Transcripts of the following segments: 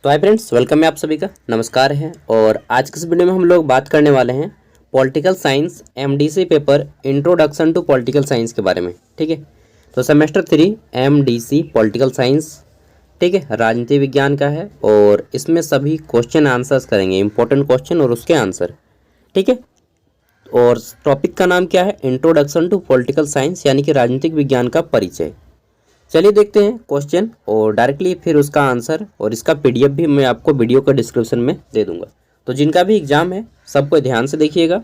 तो hi friends, welcome है आप सभी का। नमस्कार है। और आज के इस वीडियो में हम लोग बात करने वाले हैं political science MDC paper introduction to political science के बारे में। ठीक है, तो सेमेस्टर 3 एमडीसी पॉलिटिकल साइंस, ठीक है, राजनीति विज्ञान का है। और इसमें सभी क्वेश्चन आंसर्स करेंगे, इंपॉर्टेंट क्वेश्चन और उसके आंसर। ठीक है, और टॉपिक का नाम क्या है? इंट्रोडक्शन टू पॉलिटिकल साइंस, यानी कि राजनीतिक विज्ञान का परिचय। चलिए देखते हैं क्वेश्चन और डायरेक्टली फिर उसका आंसर, और इसका पीडीएफ भी मैं आपको वीडियो का डिस्क्रिप्शन में दे दूंगा। तो जिनका भी एग्जाम है सबको ध्यान से देखिएगा,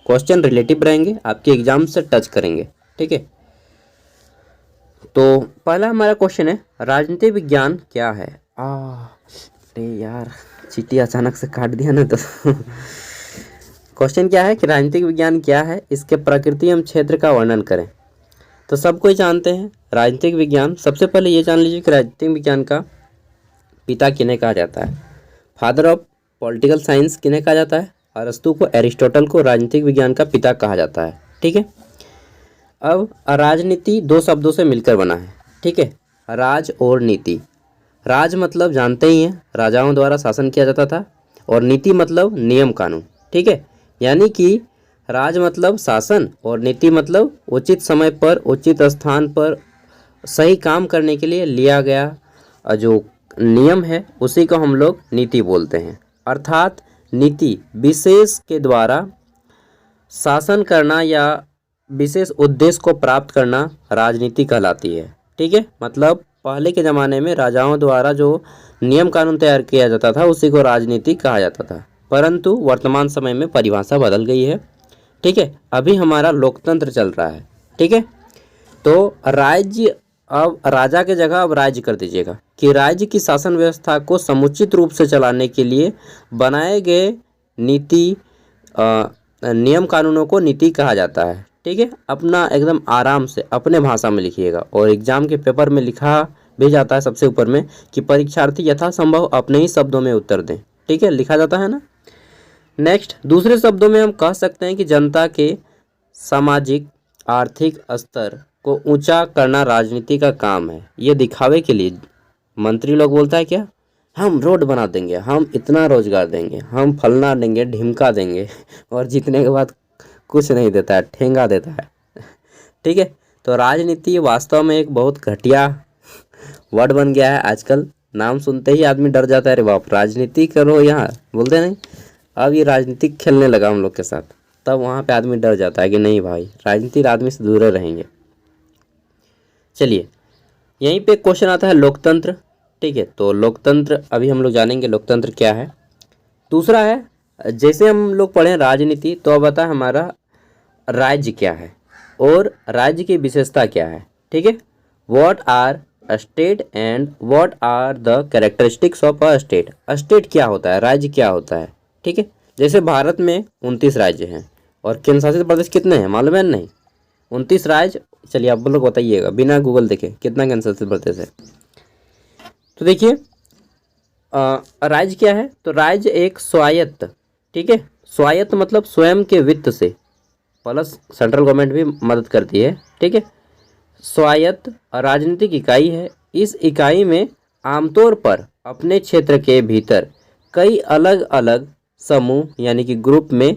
क्वेश्चन रिलेटिव रहेंगे, आपके एग्जाम से टच करेंगे। ठीक है, तो पहला हमारा क्वेश्चन है, राजनीति विज्ञान क्या है? अरे यार, चीटी अचानक से काट दिया ना। तो क्वेश्चन क्या है कि राजनीतिक विज्ञान क्या है, इसके प्रकृति एवं क्षेत्र का वर्णन करें। तो सब कोई जानते हैं राजनीतिक विज्ञान। सबसे पहले ये जान लीजिए कि राजनीतिक विज्ञान का पिता किन्हें कहा जाता है, फादर ऑफ पॉलिटिकल साइंस किन्हें कहा जाता है? अरस्तु को, एरिस्टोटल को राजनीतिक विज्ञान का पिता कहा जाता है। ठीक है, अब राजनीति दो शब्दों से मिलकर बना है। ठीक है, राज और नीति। राज मतलब जानते ही हैं, राजाओं द्वारा शासन किया जाता था, और नीति मतलब नियम कानून। ठीक है, यानी कि राज मतलब शासन और नीति मतलब उचित समय पर उचित स्थान पर सही काम करने के लिए लिया गया जो नियम है उसी को हम लोग नीति बोलते हैं। अर्थात नीति विशेष के द्वारा शासन करना या विशेष उद्देश्य को प्राप्त करना राजनीति कहलाती है। ठीक है, मतलब पहले के ज़माने में राजाओं द्वारा जो नियम कानून तैयार किया जाता था उसी को राजनीति कहा जाता था, परंतु वर्तमान समय में परिभाषा बदल गई है। ठीक है, अभी हमारा लोकतंत्र चल रहा है। ठीक है, तो राज्य, अब राजा के जगह अब राज्य कर दीजिएगा कि राज्य की शासन व्यवस्था को समुचित रूप से चलाने के लिए बनाए गए नीति नियम कानूनों को नीति कहा जाता है। ठीक है, अपना एकदम आराम से अपने भाषा में लिखिएगा, और एग्जाम के पेपर में लिखा भी जाता है सबसे ऊपर में कि परीक्षार्थी यथासंभव अपने ही शब्दों में उत्तर दें। ठीक है, लिखा जाता है ना। नेक्स्ट, दूसरे शब्दों में हम कह सकते हैं कि जनता के सामाजिक आर्थिक स्तर को ऊंचा करना राजनीति का काम है। ये दिखावे के लिए मंत्री लोग बोलता है क्या, हम रोड बना देंगे, हम इतना रोजगार देंगे, हम फलना देंगे, ढिमका देंगे, और जीतने के बाद कुछ नहीं देता है, ठेंगा देता है। ठीक है, तो राजनीति वास्तव में एक बहुत घटिया वर्ड बन गया है आजकल। नाम सुनते ही आदमी डर जाता है, अरे बाप, राजनीति करो यहाँ, बोलते नहीं। अब ये राजनीतिक खेलने लगा हम लोग के साथ, तब वहाँ पे आदमी डर जाता है कि नहीं भाई, राजनीति आदमी से दूर रहेंगे। चलिए, यहीं पे क्वेश्चन आता है लोकतंत्र। ठीक है, तो लोकतंत्र अभी हम लोग जानेंगे लोकतंत्र क्या है। दूसरा है, जैसे हम लोग पढ़ें राजनीति, तो अब बता हमारा राज्य क्या है और राज्य की विशेषता क्या है। ठीक है, what are a state and what are the characteristics of a state. State क्या होता है, राज्य क्या होता है। ठीक है, जैसे भारत में 29 राज्य हैं और केंद्र शासित प्रदेश कितने हैं मालूम है? नहीं, 29 राज्य। चलिए आप लोग बताइएगा बिना गूगल देखे कितना केंद्र शासित प्रदेश है। तो देखिए, राज्य क्या है, तो राज्य एक स्वायत्त, ठीक है, स्वायत्त मतलब स्वयं के वित्त से, प्लस सेंट्रल गवर्नमेंट भी मदद करती है। ठीक है, स्वायत्त राजनीतिक इकाई है। इस इकाई में आमतौर पर अपने क्षेत्र के भीतर कई अलग अलग समूह यानी कि ग्रुप में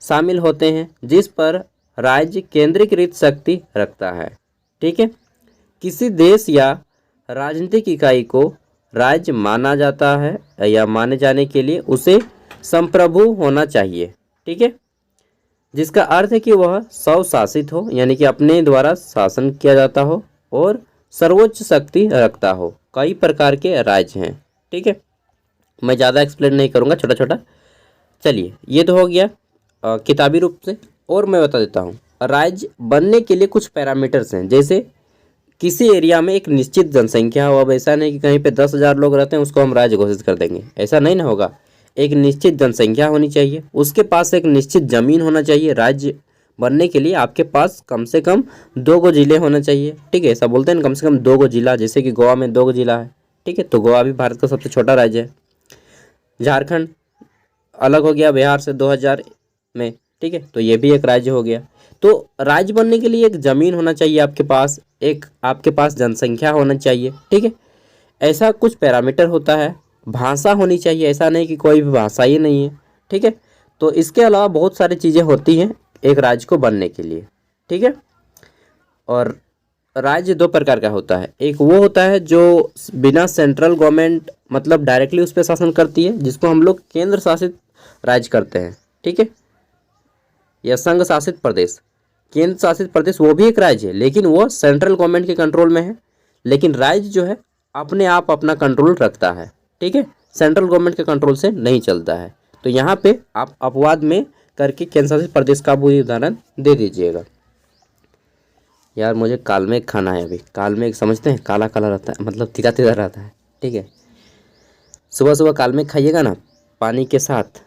शामिल होते हैं, जिस पर राज्य केंद्रीकृत शक्ति रखता है। ठीक है, किसी देश या राजनीतिक इकाई को राज्य माना जाता है या माने जाने के लिए उसे संप्रभु होना चाहिए। ठीक है, जिसका अर्थ है कि वह स्वशासित हो, यानी कि अपने द्वारा शासन किया जाता हो और सर्वोच्च शक्ति रखता हो। कई प्रकार के राज्य हैं। ठीक है, मैं ज़्यादा एक्सप्लेन नहीं करूँगा, छोटा छोटा। चलिए, ये तो हो गया किताबी रूप से, और मैं बता देता हूँ राज्य बनने के लिए कुछ पैरामीटर्स हैं। जैसे किसी एरिया में एक निश्चित जनसंख्या हो। अब ऐसा नहीं कि कहीं पे 10,000 लोग रहते हैं उसको हम राज्य घोषित कर देंगे, ऐसा नहीं ना होगा। एक निश्चित जनसंख्या होनी चाहिए, उसके पास एक निश्चित ज़मीन होना चाहिए। राज्य बनने के लिए आपके पास कम से कम 2 गो जिले होना चाहिए। ठीक है, ऐसा बोलते हैं ना, कम से कम 2 गो जिला, जैसे कि गोवा में 2 गो जिला है। ठीक है, तो गोवा भी भारत का सबसे छोटा राज्य है। झारखंड अलग हो गया बिहार से 2000 में। ठीक है, तो ये भी एक राज्य हो गया। तो राज्य बनने के लिए एक ज़मीन होना चाहिए आपके पास, एक आपके पास जनसंख्या होना चाहिए। ठीक है, ऐसा कुछ पैरामीटर होता है भाषा होनी चाहिए, ऐसा नहीं कि कोई भी भाषा ही नहीं है। ठीक है, तो इसके अलावा बहुत सारी चीज़ें होती हैं एक राज्य को बनने के लिए। ठीक है, और राज्य दो प्रकार का होता है, एक वो होता है जो बिना सेंट्रल गवर्नमेंट मतलब डायरेक्टली उस पर शासन करती है, जिसको हम लोग केंद्र शासित राज्य करते हैं। ठीक है, या संघ शासित प्रदेश। केंद्र शासित प्रदेश वो भी एक राज्य है, लेकिन वो सेंट्रल गवर्नमेंट के कंट्रोल में है, लेकिन राज्य जो है अपने आप अपना कंट्रोल रखता है। ठीक है, सेंट्रल गवर्नमेंट के कंट्रोल से नहीं चलता है। तो यहाँ पे आप अपवाद में करके केंद्र शासित प्रदेश का भी उदाहरण दे दीजिएगा। यार मुझे कालमेघ खाना है अभी। कालमेघ समझते हैं, काला काला रहता है, मतलब तीता तीता रहता है। ठीक है, सुबह सुबह कालमेघ खाइएगा ना पानी के साथ,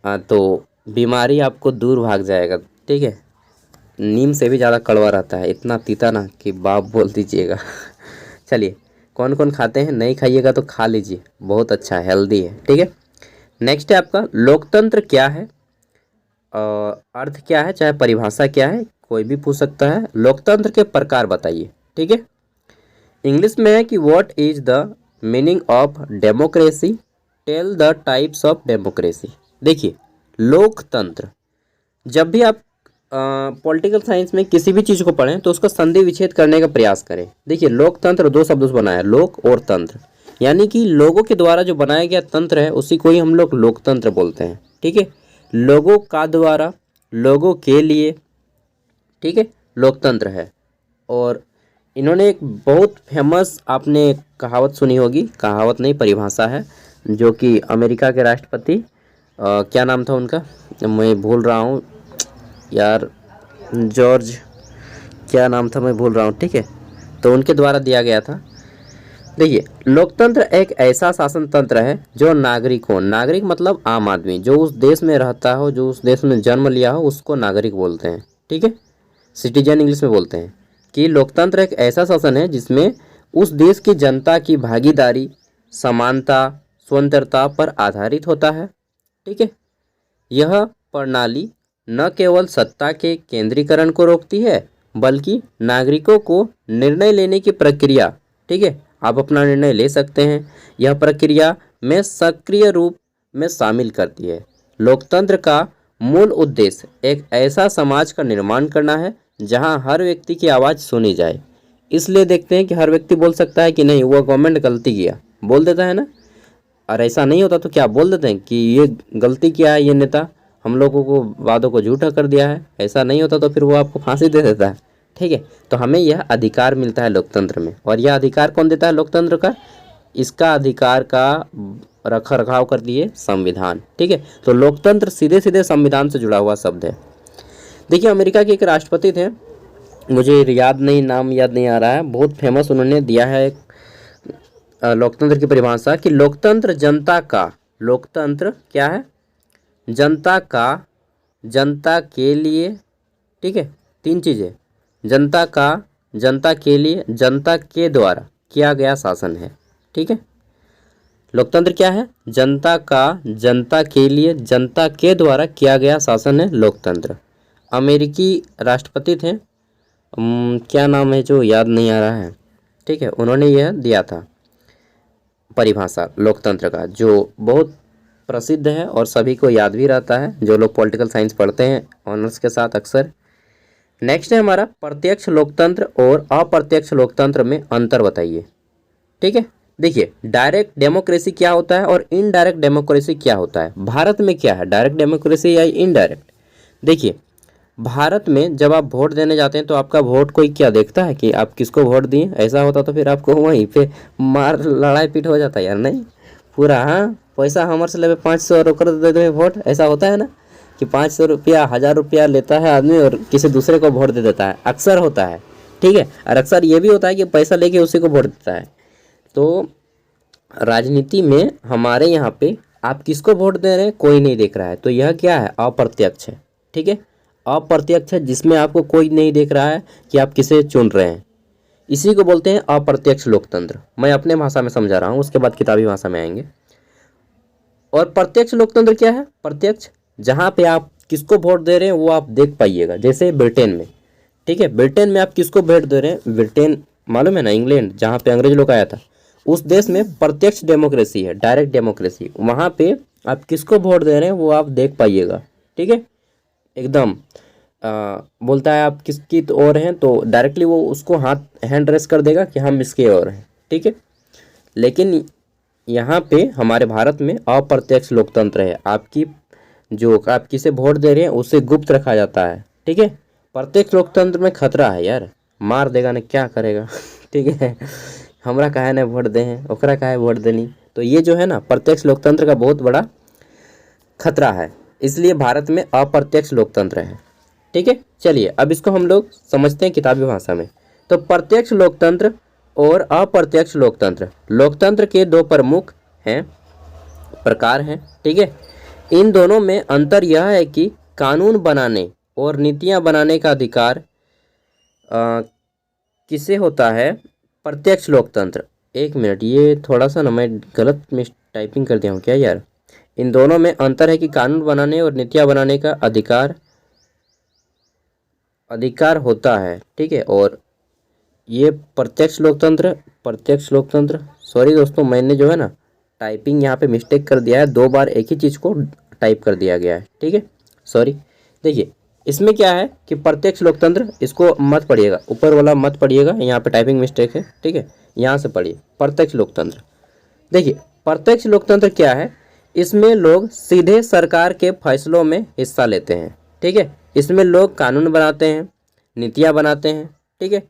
तो बीमारी आपको दूर भाग जाएगा। ठीक है, नीम से भी ज़्यादा कड़वा रहता है, इतना तीता ना कि बाप बोल दीजिएगा। चलिए, कौन कौन खाते हैं, नहीं खाइएगा तो खा लीजिए, बहुत अच्छा है, हेल्दी है। ठीक है, नेक्स्ट है आपका लोकतंत्र क्या है, अर्थ क्या है, चाहे परिभाषा क्या है, कोई भी पूछ सकता है। लोकतंत्र के प्रकार बताइए। ठीक है, इंग्लिश में है कि what is the meaning of democracy, tell the types of democracy. देखिए, लोकतंत्र, जब भी आप पॉलिटिकल साइंस में किसी भी चीज़ को पढ़ें तो उसका संधि विच्छेद करने का प्रयास करें। देखिए, लोकतंत्र दो शब्दों से बना है, लोक और तंत्र, यानी कि लोगों के द्वारा जो बनाया गया तंत्र है उसी को ही हम लोग लोकतंत्र बोलते हैं। ठीक है, लोगों का द्वारा, लोगों के लिए, ठीक है, लोकतंत्र है। और इन्होंने एक बहुत फेमस, आपने कहावत सुनी होगी, कहावत नहीं परिभाषा है, जो कि अमेरिका के राष्ट्रपति क्या नाम था उनका, मैं भूल रहा हूँ यार, जॉर्ज क्या नाम था, मैं भूल रहा हूँ। ठीक है, तो उनके द्वारा दिया गया था। देखिए, लोकतंत्र एक ऐसा शासन तंत्र है जो नागरिकों, नागरिक मतलब आम आदमी, जो उस देश में रहता हो, जो उस देश में जन्म लिया हो, उसको नागरिक बोलते हैं। ठीक है, सिटीजन इंग्लिश में बोलते हैं। कि लोकतंत्र एक ऐसा शासन है जिसमें उस देश की जनता की भागीदारी, समानता, स्वतंत्रता पर आधारित होता है। ठीक है, यह प्रणाली न केवल सत्ता के केंद्रीकरण को रोकती है, बल्कि नागरिकों को निर्णय लेने की प्रक्रिया, ठीक है, आप अपना निर्णय ले सकते हैं, यह प्रक्रिया में सक्रिय रूप में शामिल करती है। लोकतंत्र का मूल उद्देश्य एक ऐसा समाज का निर्माण करना है जहां हर व्यक्ति की आवाज़ सुनी जाए। इसलिए देखते हैं कि हर व्यक्ति बोल सकता है कि नहीं, वो गवर्नमेंट गलती किया, बोल देता है ना। और ऐसा नहीं होता तो क्या बोल देते हैं कि ये गलती किया है, ये नेता हम लोगों को वादों को झूठा कर दिया है। ऐसा नहीं होता तो फिर वो आपको फांसी दे देता है। ठीक है, तो हमें यह अधिकार मिलता है लोकतंत्र में। और यह अधिकार कौन देता है लोकतंत्र का, इसका अधिकार का रख रखाव कर दिए संविधान। ठीक है, तो लोकतंत्र सीधे सीधे संविधान से जुड़ा हुआ शब्द है। देखिए, अमेरिका के एक राष्ट्रपति थे, मुझे याद नहीं, नाम याद नहीं आ रहा है, बहुत फेमस, उन्होंने दिया है एक लोकतंत्र की परिभाषा कि लोकतंत्र जनता का, लोकतंत्र क्या है, जनता का, जनता के लिए, ठीक है, तीन चीज़ें, जनता का, जनता के लिए, जनता के द्वारा किया गया शासन है। ठीक है, लोकतंत्र क्या है, जनता का, जनता के लिए, जनता के द्वारा किया गया शासन है लोकतंत्र। अमेरिकी राष्ट्रपति थे, क्या नाम है जो याद नहीं आ रहा है। ठीक है, उन्होंने यह दिया था परिभाषा लोकतंत्र का, जो बहुत प्रसिद्ध है और सभी को याद भी रहता है, जो लोग पॉलिटिकल साइंस पढ़ते हैं ऑनर्स के साथ अक्सर। नेक्स्ट है हमारा प्रत्यक्ष लोकतंत्र और अप्रत्यक्ष लोकतंत्र में अंतर बताइए। ठीक है, देखिए, डायरेक्ट डेमोक्रेसी क्या होता है और इनडायरेक्ट डेमोक्रेसी क्या होता है। भारत में क्या है, डायरेक्ट डेमोक्रेसी या इनडायरेक्ट। देखिए, भारत में जब आप वोट देने जाते हैं तो आपका वोट कोई क्या देखता है कि आप किसको वोट दिए, ऐसा होता तो फिर आपको वहीं पे मार लड़ाई पीट हो जाता है यार, नहीं पूरा, हाँ पैसा हमारे से ले 500 रोकर दे दे वोट, ऐसा होता है ना कि 500 रुपया 1000 रुपया लेता है आदमी और किसी दूसरे को वोट दे देता है, अक्सर होता है। ठीक है, और अक्सर ये भी होता है कि पैसा लेके उसी को वोट देता है। तो राजनीति में हमारे यहाँ पे आप किसको वोट दे रहे हैं कोई नहीं देख रहा है, तो यह क्या है, अप्रत्यक्ष है। ठीक है, अप्रत्यक्ष है, जिसमें आपको कोई नहीं देख रहा है कि आप किसे चुन रहे हैं, इसी को बोलते हैं अप्रत्यक्ष लोकतंत्र। मैं अपने भाषा में समझा रहा हूँ, उसके बाद किताबी भाषा में आएंगे। और प्रत्यक्ष लोकतंत्र क्या है, प्रत्यक्ष जहाँ पे आप किसको वोट दे रहे हैं वो आप देख पाइएगा, जैसे ब्रिटेन में। ठीक है, ब्रिटेन में आप किसको वोट दे रहे हैं, ब्रिटेन मालूम है ना, इंग्लैंड, जहाँ पे अंग्रेज लोग आया था, उस देश में प्रत्यक्ष डेमोक्रेसी है, डायरेक्ट डेमोक्रेसी। वहाँ पे आप किसको वोट दे रहे हैं वो आप देख पाइएगा, ठीक है। एकदम बोलता है आप किसकी ओर हैं तो डायरेक्टली वो उसको हाथ हैंड रेस कर देगा कि हम इसके ओर हैं, ठीक है। लेकिन यहाँ पे हमारे भारत में अप्रत्यक्ष लोकतंत्र है। आपकी जो आप किसे वोट दे रहे हैं उसे गुप्त रखा जाता है, ठीक है। प्रत्यक्ष लोकतंत्र में खतरा है यार, मार देगा ना, क्या करेगा ठीक है। हमरा काहे ने वोट दे हैं, ओकरा काहे वोट देनी। तो ये जो है ना प्रत्यक्ष लोकतंत्र का बहुत बड़ा खतरा है, इसलिए भारत में अप्रत्यक्ष लोकतंत्र है, ठीक है। चलिए अब इसको हम लोग समझते हैं किताबी भाषा में। तो प्रत्यक्ष लोकतंत्र और अप्रत्यक्ष लोकतंत्र, लोकतंत्र के दो प्रमुख हैं प्रकार हैं, ठीक है। इन दोनों में अंतर यह है कि कानून बनाने और नीतियां बनाने का अधिकार किसे होता है, प्रत्यक्ष लोकतंत्र। एक मिनट, ये थोड़ा सा ना मैं गलत मिस टाइपिंग कर दिया हूँ क्या यार। इन दोनों में अंतर है कि कानून बनाने और नीतियां बनाने का अधिकार होता है, ठीक है। और ये प्रत्यक्ष लोकतंत्र सॉरी दोस्तों, मैंने जो है ना टाइपिंग यहाँ पे मिस्टेक कर दिया है, 2 बार एक ही चीज़ को टाइप कर दिया गया है, ठीक है, सॉरी। देखिए इसमें क्या है कि प्रत्यक्ष लोकतंत्र, इसको मत पढ़िएगा, ऊपर वाला मत पढ़िएगा, यहाँ पे टाइपिंग मिस्टेक है, ठीक है। यहाँ से पढ़िए प्रत्यक्ष लोकतंत्र। देखिए प्रत्यक्ष लोकतंत्र क्या है, इसमें लोग सीधे सरकार के फैसलों में हिस्सा लेते हैं, ठीक है। इसमें लोग कानून बनाते हैं, नीतियाँ बनाते हैं, ठीक है।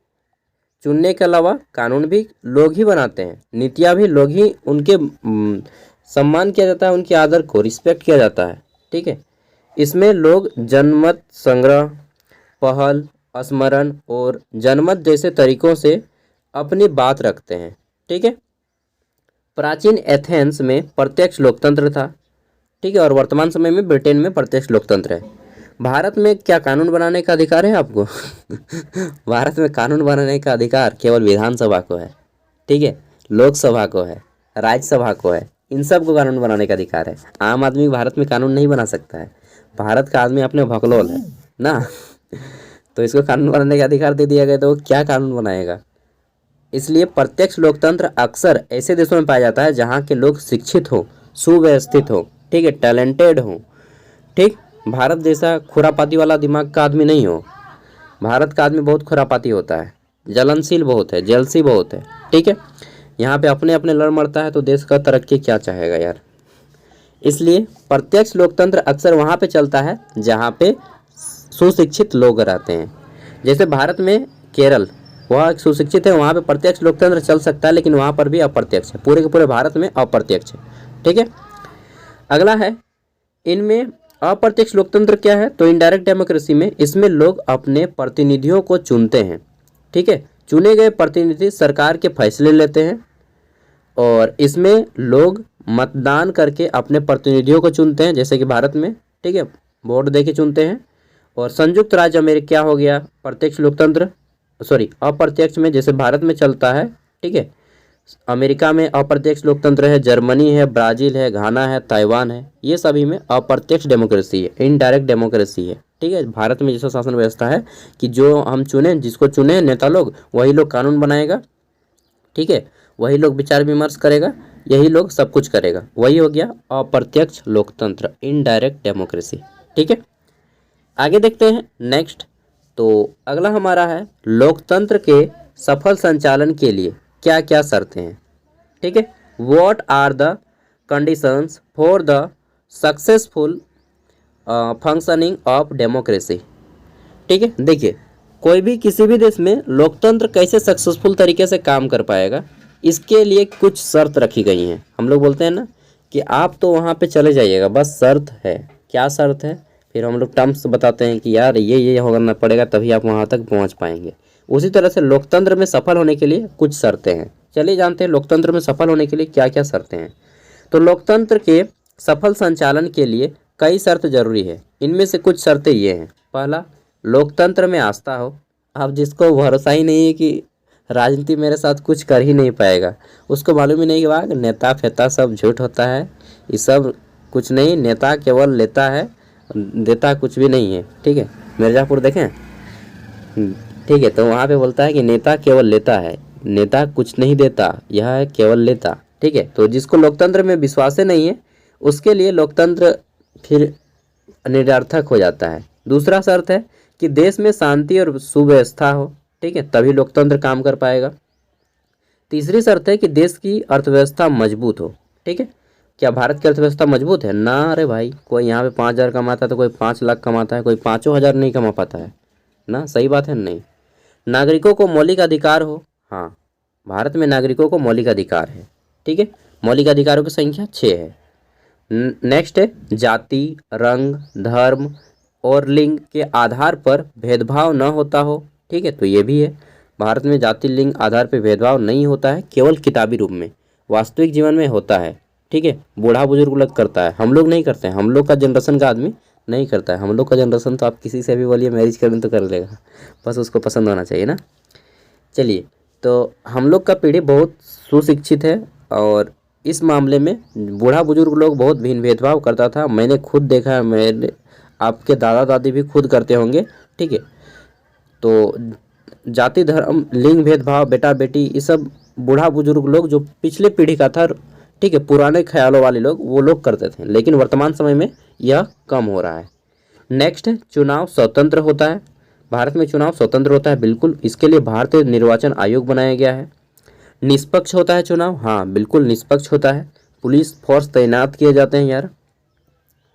चुनने के अलावा कानून भी लोग ही बनाते हैं, नीतियाँ भी लोग ही, उनके सम्मान किया जाता है, उनके आदर को रिस्पेक्ट किया जाता है, ठीक है। इसमें लोग जनमत संग्रह, पहल, स्मरण और जनमत जैसे तरीकों से अपनी बात रखते हैं, ठीक है। प्राचीन एथेंस में प्रत्यक्ष लोकतंत्र था, ठीक है, और वर्तमान समय में ब्रिटेन में प्रत्यक्ष लोकतंत्र है। भारत में क्या कानून बनाने का अधिकार है आपको भारत में कानून बनाने का अधिकार केवल विधानसभा को है, ठीक है, लोकसभा को है, राज्यसभा को है, इन सब को कानून बनाने का अधिकार है। आम आदमी भारत में कानून नहीं बना सकता है, भारत का आदमी अपने भकलोल है ना तो इसको कानून बनाने का अधिकार दे दिया गया तो वो क्या कानून बनाएगा। इसलिए प्रत्यक्ष लोकतंत्र अक्सर ऐसे देशों में पाया जाता है जहाँ के लोग शिक्षित हो, सुव्यवस्थित हो, ठीक है, टैलेंटेड हो, ठीक। भारत जैसा खुरापाती वाला दिमाग का आदमी नहीं हो। भारत का आदमी बहुत खुरापाती होता है, जलनशील बहुत है, जेलसी बहुत है, ठीक है। यहाँ पे अपने अपने लड़ मरता है तो देश का तरक्की क्या चाहेगा यार। इसलिए प्रत्यक्ष लोकतंत्र अक्सर वहाँ पे चलता है जहाँ पे सुशिक्षित लोग रहते हैं। जैसे भारत में केरल, वह सुशिक्षित है, वहाँ पे प्रत्यक्ष लोकतंत्र चल सकता है, लेकिन वहाँ पर भी अप्रत्यक्ष है, पूरे के पूरे भारत में अप्रत्यक्ष है, ठीक है। अगला है, इनमें अप्रत्यक्ष लोकतंत्र क्या है, तो इनडायरेक्ट डेमोक्रेसी में इसमें लोग अपने प्रतिनिधियों को चुनते हैं, ठीक है। चुने गए प्रतिनिधि सरकार के फैसले लेते हैं और इसमें लोग मतदान करके अपने प्रतिनिधियों को चुनते हैं, जैसे कि भारत में, ठीक है, वोट दे के चुनते हैं। और संयुक्त राज्य अमेरिका क्या हो गया, प्रत्यक्ष लोकतंत्र, सॉरी अप्रत्यक्ष में, जैसे भारत में चलता है, ठीक है। अमेरिका में अप्रत्यक्ष लोकतंत्र है, जर्मनी है, ब्राज़ील है, घाना है, ताइवान है, ये सभी में अप्रत्यक्ष डेमोक्रेसी है, इनडायरेक्ट डेमोक्रेसी है, ठीक है। भारत में जैसा शासन व्यवस्था है कि जो हम चुने, जिसको चुने नेता लोग, वही लोग कानून बनाएगा, ठीक है, वही लोग विचार विमर्श करेगा, यही लोग सब कुछ करेगा, वही हो गया अप्रत्यक्ष लोकतंत्र, इनडायरेक्ट डेमोक्रेसी, ठीक है। आगे देखते हैं नेक्स्ट। तो अगला हमारा है, लोकतंत्र के सफल संचालन के लिए क्या क्या शर्तें हैं, ठीक है। What are the conditions for the successful functioning of democracy, ठीक है। देखिए कोई भी किसी भी देश में लोकतंत्र कैसे सक्सेसफुल तरीके से काम कर पाएगा, इसके लिए कुछ शर्त रखी गई हैं। हम लोग बोलते हैं ना कि आप तो वहाँ पे चले जाइएगा, बस शर्त है। क्या शर्त है, फिर हम लोग टर्म्स बताते हैं कि यार ये होना पड़ेगा तभी आप वहाँ तक पहुँच पाएंगे। उसी तरह से लोकतंत्र में सफल होने के लिए कुछ शर्तें हैं। चलिए जानते हैं लोकतंत्र में सफल होने के लिए क्या क्या शर्तें हैं। तो लोकतंत्र के सफल संचालन के लिए कई शर्त जरूरी है। इनमें से कुछ शर्तें ये हैं। पहला, लोकतंत्र में आस्था हो। अब जिसको भरोसा ही नहीं है कि राजनीति मेरे साथ कुछ कर ही नहीं पाएगा, उसको मालूम ही नहीं कि वाह नेता फेता सब झूठ होता है, ये सब कुछ नहीं, नेता केवल लेता है, देता कुछ भी नहीं है, ठीक है। मिर्ज़ापुर देखें, ठीक है, तो वहाँ पे बोलता है कि नेता केवल लेता है, नेता कुछ नहीं देता, यह है केवल लेता। ठीक है, तो जिसको लोकतंत्र में विश्वास ही नहीं है उसके लिए लोकतंत्र फिर निरर्थक हो जाता है। दूसरा शर्त है कि देश में शांति और सुव्यवस्था हो। ठीक है, तभी लोकतंत्र काम कर पाएगा। तीसरी शर्त है कि देश की अर्थव्यवस्था मजबूत हो। ठीक है, क्या भारत की अर्थव्यवस्था मजबूत है ना? अरे भाई, कोई यहाँ पे 5,000 कमाता है तो कोई 5 लाख कमाता है, कोई 5,000 नहीं कमा पाता है ना। सही बात है नहीं? नागरिकों को मौलिक अधिकार हो। हाँ, भारत में नागरिकों को मौलिक अधिकार है। ठीक है, मौलिक अधिकारों की संख्या 6 है। नेक्स्ट है जाति, रंग, धर्म और लिंग के आधार पर भेदभाव न होता हो। ठीक है, तो ये भी है, भारत में जाति लिंग आधार पर भेदभाव नहीं होता है, केवल किताबी रूप में। वास्तविक जीवन में होता है। ठीक है, बूढ़ा बुजुर्ग लोग करता है, हम लोग नहीं करते हैं। हम लोग का जनरेशन का आदमी नहीं करता है। हम लोग का जनरेशन तो आप किसी से भी बोलिए मैरिज करने तो कर लेगा, बस उसको पसंद होना चाहिए ना। चलिए, तो हम लोग का पीढ़ी बहुत सुशिक्षित है और इस मामले में बूढ़ा बुजुर्ग लोग बहुत भिन्न भेदभाव करता था। मैंने खुद देखा है, मेरे आपके दादा दादी भी खुद करते होंगे। ठीक है, तो जाति धर्म लिंग भेदभाव बेटा बेटी ये सब बूढ़ा बुजुर्ग लोग जो पिछले पीढ़ी का था, ठीक है, पुराने ख्यालों वाले लोग, वो लोग करते थे, लेकिन वर्तमान समय में यह कम हो रहा है। नेक्स्ट है चुनाव स्वतंत्र होता है। भारत में चुनाव स्वतंत्र होता है, बिल्कुल। इसके लिए भारतीय निर्वाचन आयोग बनाया गया है। निष्पक्ष होता है चुनाव, हाँ बिल्कुल निष्पक्ष होता है। पुलिस फोर्स तैनात किए जाते हैं यार।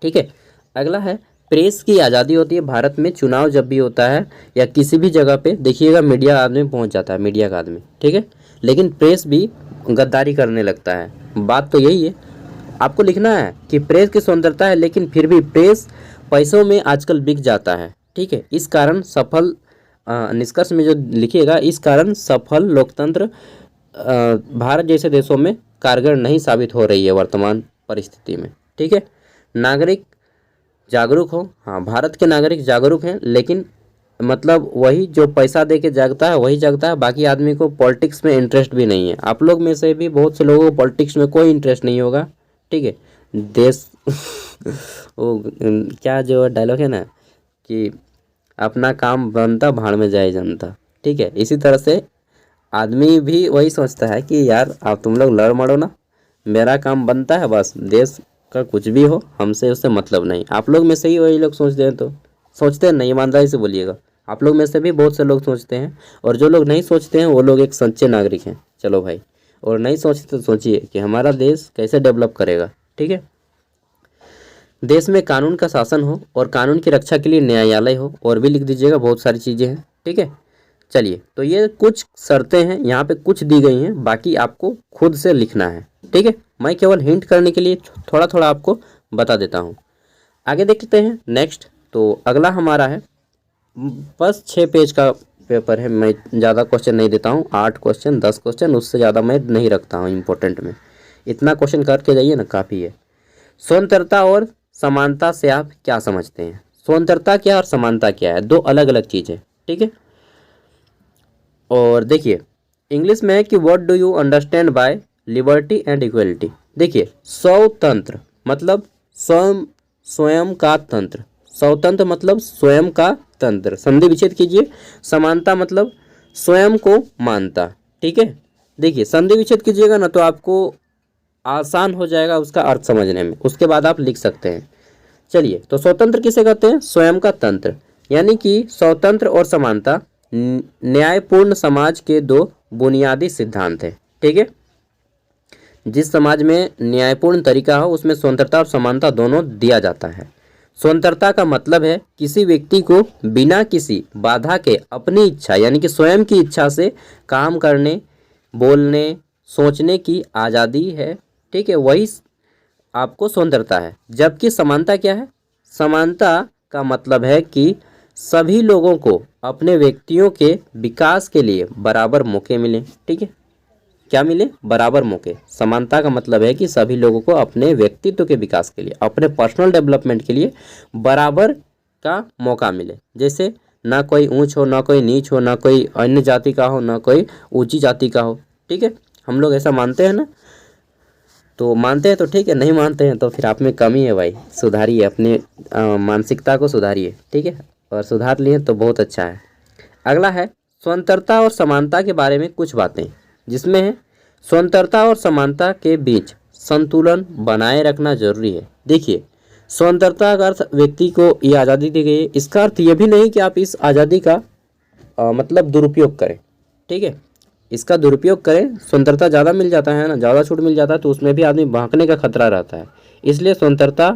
ठीक है, अगला है प्रेस की आज़ादी होती है भारत में। चुनाव जब भी होता है या किसी भी जगह पे देखिएगा मीडिया आदमी पहुंच जाता है, मीडिया का आदमी। ठीक है, लेकिन प्रेस भी गद्दारी करने लगता है। बात तो यही है, आपको लिखना है कि प्रेस की स्वतंत्रता है, लेकिन फिर भी प्रेस पैसों में आजकल बिक जाता है। ठीक है, इस कारण सफल निष्कर्ष में जो लिखिएगा, इस कारण सफल लोकतंत्र भारत जैसे देशों में कारगर नहीं साबित हो रही है वर्तमान परिस्थिति में। ठीक है, नागरिक जागरूक हो। हाँ, भारत के नागरिक जागरूक हैं, लेकिन मतलब वही जो पैसा दे के जागता है वही जागता है, बाकी आदमी को पॉलिटिक्स में इंटरेस्ट भी नहीं है। आप लोग में से भी बहुत से लोगों को पॉलिटिक्स में कोई इंटरेस्ट नहीं होगा। ठीक है, देश वो क्या जो डायलॉग है ना कि अपना काम बनता भाड़ में जाए जनता। ठीक है, इसी तरह से आदमी भी वही सोचता है कि यार आप तुम लोग लड़ मड़ो ना, मेरा काम बनता है, बस देश का कुछ भी हो हमसे उससे मतलब नहीं। आप लोग में से ही वही लोग सोचते हैं, तो सोचते हैं नहीं, ईमानदारी से बोलिएगा। आप लोग में से भी बहुत से लोग सोचते हैं, और जो लोग नहीं सोचते हैं वो लोग एक सच्चे नागरिक हैं। चलो भाई, और नहीं सोचते तो सोचिए कि हमारा देश कैसे डेवलप करेगा। ठीक है, देश में कानून का शासन हो और कानून की रक्षा के लिए न्यायालय हो, और भी लिख दीजिएगा, बहुत सारी चीज़ें हैं। ठीक है, चलिए, तो ये कुछ शर्तें हैं, यहाँ पे कुछ दी गई हैं, बाकी आपको खुद से लिखना है। ठीक है, मैं केवल हिंट करने के लिए थोड़ा थोड़ा आपको बता देता हूँ। आगे देखते हैं नेक्स्ट। तो अगला हमारा है, बस 6 पेज का पेपर है, मैं ज़्यादा क्वेश्चन नहीं देता हूँ, 8 क्वेश्चन 10 क्वेश्चन, उससे ज़्यादा मैं नहीं रखता हूँ इम्पोर्टेंट में। इतना क्वेश्चन करके जाइए ना, काफ़ी है। स्वतंत्रता और समानता से आप क्या समझते हैं? स्वतंत्रता क्या और समानता क्या है? दो अलग अलग चीज़ें। ठीक है, और देखिए इंग्लिश में है कि what do you understand by liberty and equality. देखिए, स्वतंत्र मतलब स्वयं का तंत्र, स्वतंत्र मतलब स्वयं का तंत्र, संधि विच्छेद कीजिए। समानता मतलब स्वयं को मानता। ठीक है, देखिए संधि विच्छेद कीजिएगा ना तो आपको आसान हो जाएगा उसका अर्थ समझने में, उसके बाद आप लिख सकते हैं। चलिए, तो स्वतंत्र किसे कहते हैं? स्वयं का तंत्र, यानी कि स्वतंत्र और समानता न्यायपूर्ण समाज के दो बुनियादी सिद्धांत हैं। ठीक है, जिस समाज में न्यायपूर्ण तरीका हो उसमें स्वतंत्रता और समानता दोनों दिया जाता है। स्वतंत्रता का मतलब है किसी व्यक्ति को बिना किसी बाधा के अपनी इच्छा यानी कि स्वयं की इच्छा से काम करने, बोलने, सोचने की आज़ादी है। ठीक है, वही आपको स्वतंत्रता है। जबकि समानता क्या है? समानता का मतलब है कि सभी लोगों को अपने व्यक्तियों के विकास के लिए बराबर मौके मिले। ठीक है, क्या मिले? बराबर मौके। समानता का मतलब है कि सभी लोगों को अपने व्यक्तित्व के विकास के लिए, अपने पर्सनल डेवलपमेंट के लिए बराबर का मौका मिले। जैसे ना कोई ऊंच हो, ना कोई नीच हो, ना कोई अन्य जाति का हो, ना कोई ऊंची जाति का हो। ठीक है, हम लोग ऐसा मानते हैं ना, तो मानते हैं तो ठीक है, नहीं मानते हैं तो फिर आप में कमी है भाई, सुधारिए अपने मानसिकता को सुधारिए। ठीक है, और सुधार लिए तो बहुत अच्छा है। अगला है स्वतंत्रता और समानता के बारे में कुछ बातें, जिसमें है स्वतंत्रता और समानता के बीच संतुलन बनाए रखना जरूरी है। देखिए, स्वतंत्रता का अर्थ व्यक्ति को ये आज़ादी दी गई है, इसका अर्थ ये भी नहीं कि आप इस आज़ादी का मतलब दुरुपयोग करें। ठीक है, इसका दुरुपयोग करें, स्वतंत्रता ज़्यादा मिल जाता है ना, ज़्यादा छूट मिल जाता है तो उसमें भी आदमी भागने का खतरा रहता है। इसलिए स्वतंत्रता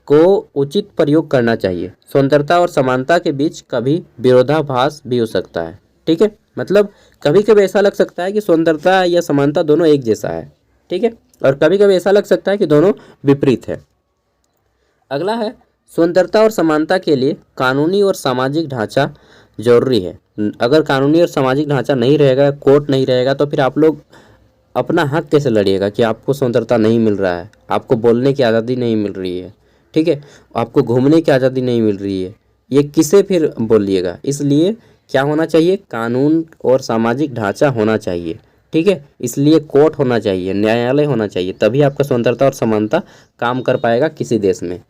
को उचित प्रयोग करना चाहिए। स्वतंत्रता और समानता के बीच कभी विरोधाभास भी हो सकता है। ठीक है, मतलब कभी कभी ऐसा लग सकता है कि स्वतंत्रता या समानता दोनों एक जैसा है। ठीक है, और कभी कभी ऐसा लग सकता है कि दोनों विपरीत है। अगला है, स्वतंत्रता और समानता के लिए कानूनी और सामाजिक ढांचा जरूरी है। अगर कानूनी और सामाजिक ढांचा नहीं रहेगा, कोर्ट नहीं रहेगा, तो फिर आप लोग अपना हक कैसे लड़िएगा कि आपको स्वतंत्रता नहीं मिल रहा है, आपको बोलने की आज़ादी नहीं मिल रही है। ठीक है, आपको घूमने की आज़ादी नहीं मिल रही है, ये किसे फिर बोलिएगा। इसलिए क्या होना चाहिए, कानून और सामाजिक ढांचा होना चाहिए। ठीक है, इसलिए कोर्ट होना चाहिए, न्यायालय होना चाहिए, तभी आपका स्वतंत्रता और समानता काम कर पाएगा किसी देश में।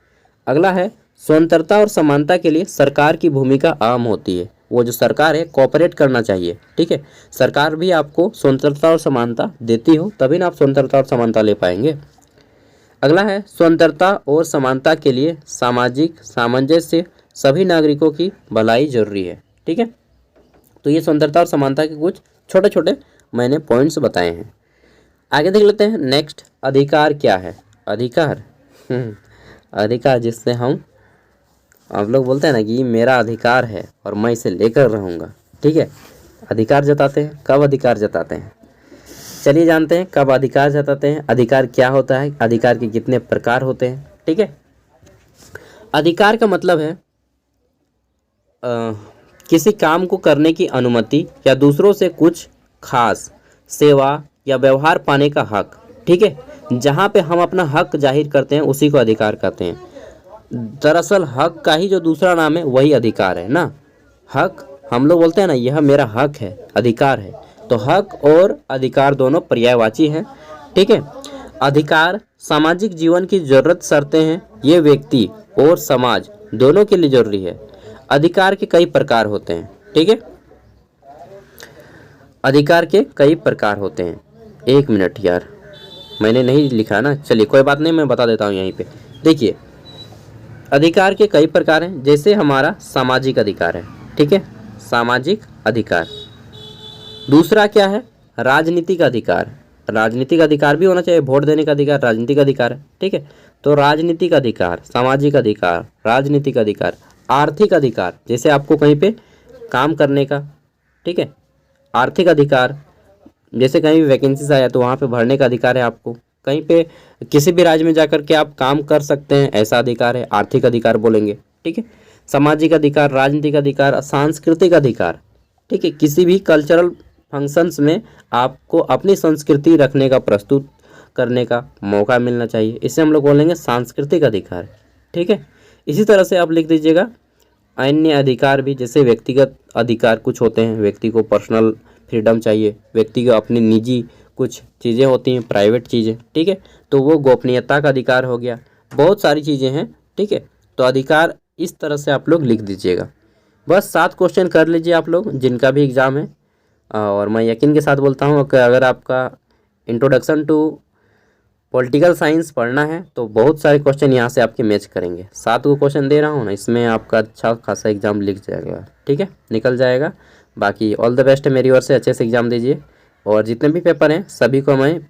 अगला है, स्वतंत्रता और समानता के लिए सरकार की भूमिका अहम होती है। वो जो सरकार है कोऑपरेट करना चाहिए। ठीक है, सरकार भी आपको स्वतंत्रता और समानता देती हो तभी ना आप स्वतंत्रता और समानता ले पाएंगे। अगला है, स्वतंत्रता और समानता के लिए सामाजिक सामंजस्य, सभी नागरिकों की भलाई जरूरी है। ठीक है, तो ये स्वतंत्रता और समानता के कुछ छोटे छोटे मैंने पॉइंट्स बताए हैं। आगे देख लेते हैं। नेक्स्ट, अधिकार क्या है। अधिकार अधिकार जिससे आप लोग बोलते हैं ना कि मेरा अधिकार है और मैं इसे लेकर रहूँगा। ठीक है, अधिकार जताते हैं। कब अधिकार जताते हैं, चलिए जानते हैं कब अधिकार जताते हैं, अधिकार क्या होता है, अधिकार के कितने प्रकार होते हैं। ठीक है, अधिकार का मतलब है किसी काम को करने की अनुमति या दूसरों से कुछ खास सेवा या व्यवहार पाने का हक। ठीक है, जहाँ पे हम अपना हक जाहिर करते हैं उसी को अधिकार कहते हैं। दरअसल हक का ही जो दूसरा नाम है वही अधिकार है ना। हक हम लोग बोलते हैं ना, यह मेरा हक है, अधिकार है, तो हक और अधिकार दोनों पर्यायवाची हैं। ठीक है, अधिकार सामाजिक जीवन की जरूरत शर्तें हैं, ये व्यक्ति और समाज दोनों के लिए जरूरी है। अधिकार के कई प्रकार होते हैं। ठीक है, अधिकार के कई प्रकार होते हैं। एक मिनट यार, मैंने नहीं लिखा ना, चलिए कोई बात नहीं, मैं बता देता हूँ यहीं पे। देखिए, अधिकार के कई प्रकार हैं, जैसे हमारा सामाजिक अधिकार है। ठीक है, सामाजिक अधिकार। दूसरा क्या है, राजनीतिक अधिकार। राजनीतिक अधिकार भी होना चाहिए, वोट देने का अधिकार राजनीतिक अधिकार है। ठीक है, तो राजनीतिक अधिकार, सामाजिक अधिकार, राजनीतिक अधिकार। आर्थिक अधिकार, जैसे आपको कहीं पे काम करने का। ठीक है, आर्थिक अधिकार, जैसे कहीं भी वैकेंसीज आया तो वहाँ पे भरने का अधिकार है आपको। कहीं पे किसी भी राज्य में जाकर के आप काम कर सकते हैं, ऐसा अधिकार है, आर्थिक अधिकार बोलेंगे। ठीक है, सामाजिक अधिकार, राजनीतिक अधिकार, सांस्कृतिक अधिकार। ठीक है, किसी भी कल्चरल फंक्शंस में आपको अपनी संस्कृति रखने का, प्रस्तुत करने का मौका मिलना चाहिए, इसे हम लोग बोलेंगे सांस्कृतिक अधिकार। ठीक है, इसी तरह से आप लिख दीजिएगा अन्य अधिकार भी, जैसे व्यक्तिगत अधिकार कुछ होते हैं, व्यक्ति को पर्सनल फ्रीडम चाहिए, व्यक्ति को अपनी निजी कुछ चीज़ें होती हैं, प्राइवेट चीज़ें। ठीक है, तो वो गोपनीयता का अधिकार हो गया, बहुत सारी चीज़ें हैं। ठीक है, तो अधिकार इस तरह से आप लोग लिख दीजिएगा। बस 7 क्वेश्चन कर लीजिए आप लोग जिनका भी एग्ज़ाम है। और मैं यकीन के साथ बोलता हूँ कि अगर आपका इंट्रोडक्शन टू पॉलिटिकल साइंस पढ़ना है तो बहुत सारे क्वेश्चन यहाँ से आपके मैच करेंगे। 7 को क्वेश्चन दे रहा हूँ ना, इसमें आपका अच्छा खासा एग्जाम लिख जाएगा। ठीक है, निकल जाएगा। बाकी ऑल द बेस्ट है मेरी ओर से, अच्छे से एग्ज़ाम दीजिए। और जितने भी पेपर हैं सभी को मैं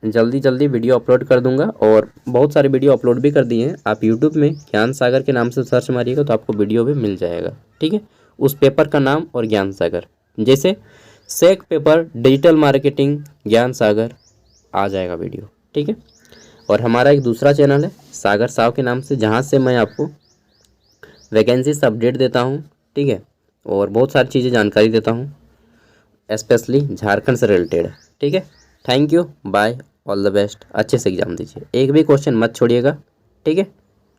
जल्दी वीडियो अपलोड कर दूंगा, और बहुत सारे वीडियो अपलोड भी कर दिए हैं। आप यूट्यूब में ज्ञान सागर के नाम से सर्च मारिएगा तो आपको वीडियो भी मिल जाएगा। ठीक है, उस पेपर का नाम और ज्ञान सागर, जैसे सेक पेपर डिजिटल मार्केटिंग ज्ञान सागर आ जाएगा वीडियो। ठीक है, और हमारा एक दूसरा चैनल है सागर साव के नाम से, जहाँ से मैं आपको वैकेंसी से अपडेट देता हूँ। ठीक है, और बहुत सारी चीज़ें जानकारी देता हूँ, स्पेशली झारखंड से रिलेटेड। ठीक है, thank you, bye, all the best, अच्छे से एग्जाम दीजिए, एक भी क्वेश्चन मत छोड़िएगा। ठीक है,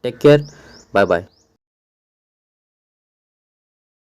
टेक केयर, बाय बाय।